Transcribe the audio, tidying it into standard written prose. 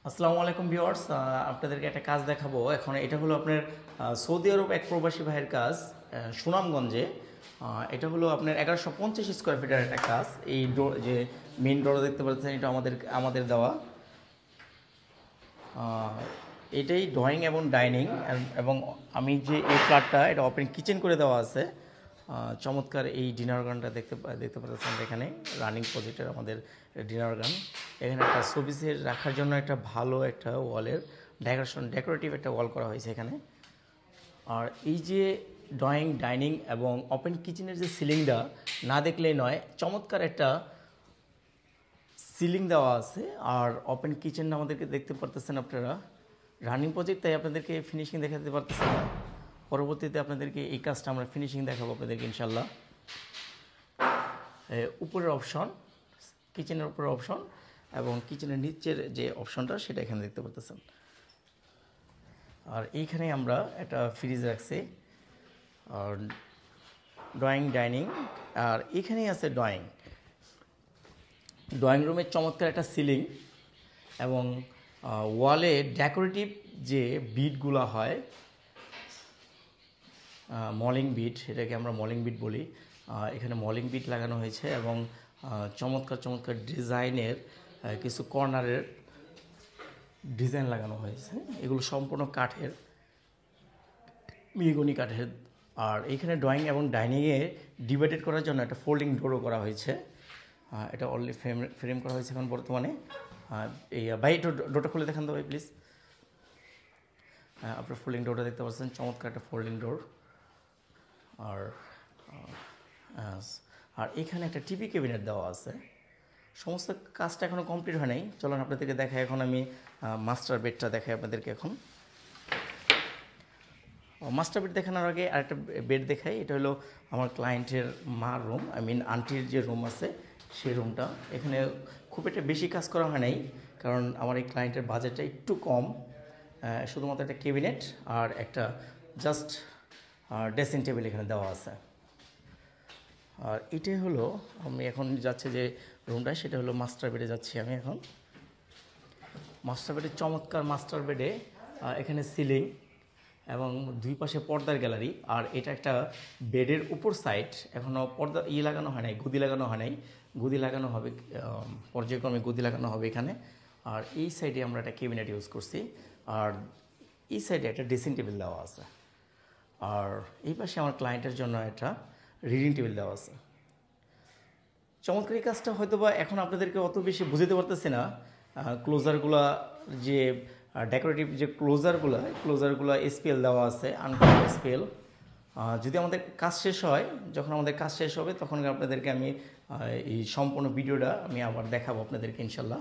আসসালামু আলাইকুম ভিউয়ার্স, আপনাদেরকে একটা কাজ দেখাবো। এখন এটা হলো আপনার সৌদি আরব এক প্রবাসী ভাইয়ের কাজ, সুনামগঞ্জে। এটা হলো আপনার 1150 স্কোয়ার ফিটের একটা কাজ। এই ডোর যে মেইন ডোর দেখতে পাচ্ছেন, এটা আমাদের দেওয়া। আহ, এটাই ড্রয়িং এবং ডাইনিং, এবং আমি যে এই ফ্ল্যাটটা এটা ওপেন কিচেন করে দেওয়া আছে। চমৎকার এই ডিনার গানটা দেখতে পাচ্ছেন এখানে রানিং প্রজেক্টের আমাদের ডিনার গান। এখানে একটা শোপিসের রাখার জন্য একটা ভালো একটা ওয়ালের ডেকোরেটিভ একটা ওয়াল করা হয়েছে এখানে। আর এই যে ড্রয়িং ডাইনিং এবং ওপেন কিচেনের যে সিলিংটা না দেখলেই নয়, চমৎকার একটা সিলিং দেওয়া আছে। আর ওপেন কিচেন আমাদেরকে দেখতে পারতেছেন আপনারা, রানিং প্রজেক্ট, তাই আপনাদেরকে ফিনিশিং দেখাতে পারতেছেন না। পরবর্তীতে আপনাদেরকে এই কাজটা আমরা ফিনিশিং দেখাবো আপনাদেরকে ইনশাল্লাহ। উপরের অপশন, কিচেনের উপরের অপশন এবং কিচেনের নিচের যে অপশনটা সেটা এখানে দেখতে পারতেছেন। আর এইখানে আমরা একটা ফ্রিজ রাখছি, আর ড্রয়িং ডাইনিং, আর এখানেই আছে ড্রয়িং রুমের চমৎকার একটা সিলিং এবং ওয়ালে ডেকোরেটিভ যে বিটগুলো হয়, মলিং বিট, এটাকে আমরা মলিং বিট বলি। এখানে মলিং বিট লাগানো হয়েছে এবং চমৎকার চমৎকার ডিজাইনের কিছু কর্নারের ডিজাইন লাগানো হয়েছে। এগুলো সম্পূর্ণ কাঠের, মেহগনি কাঠের। আর এখানে ড্রয়িং এবং ডাইনিংয়ে ডিভাইডেড করার জন্য একটা ফোল্ডিং ডোরও করা হয়েছে। এটা অলরেডি ফ্রেম করা হয়েছে এখন বর্তমানে। এই ভাই একটু ডোরটা খুলে দেখান তো ভাই প্লিজ। আপনার ফোল্ডিং ডোরটা দেখতে পাচ্ছেন, চমৎকার একটা ফোল্ডিং ডোর। আর আর এখানে একটা টিভি ক্যাবিনেট দেওয়া আছে। সমস্ত কাজটা এখনও কমপ্লিট হয় নাই। চলুন আপনাদেরকে দেখাই। এখন আমি মাস্টার বেডটা দেখাই আপনাদেরকে। এখন মাস্টার বেড দেখানোর আগে আরেকটা বেড দেখাই। এটা হলো আমার ক্লায়েন্টের মার রুম, আন্টির যে রুম আছে সেই রুমটা। এখানে খুব একটা বেশি কাজ করা হয় নাই, কারণ আমার এই ক্লায়েন্টের বাজেটটা একটু কম। শুধুমাত্র একটা ক্যাবিনেট আর একটা জাস্ট ড্রেসিং টেবিল এখানে দেওয়া আছে। আর এটাই হলো, আমি এখন যাচ্ছে যে রুমটা, সেটা হলো মাস্টার বেডে যাচ্ছি আমি এখন। মাস্টার বেডে, চমৎকার মাস্টার বেডে এখানে সিলিং এবং দুই পাশে পর্দার গ্যালারি। আর এটা একটা বেডের উপর সাইড, এখনও পর্দা লাগানো হয় নাই, গদি লাগানো হয় নাই। গদি লাগানো হবে, পর্যায়ক্রমে গদি লাগানো হবে এখানে। আর এই সাইডে আমরা একটা ক্যাবিনেট ইউজ করছি, আর এই সাইডে একটা ড্রেসিং টেবিল দেওয়া আছে। আর এই পাশে আমার ক্লায়েন্টের জন্য একটা রিডিং টেবিল দেওয়া আছে। চমৎকারী কাজটা হয়তো বা এখন আপনাদেরকে অত বেশি বুঝতে পারতেছি না। ক্লোজারগুলা, যে ডেকোরেটিভ যে ক্লোজারগুলো এসপিএল দেওয়া আছে, আনকমন এসপিএল। যদি আমাদের কাজ শেষ হয়, যখন আমাদের কাজ শেষ হবে তখন আপনাদেরকে আমি এই সম্পূর্ণ ভিডিওটা আমি আবার দেখাবো আপনাদেরকে ইনশাল্লাহ।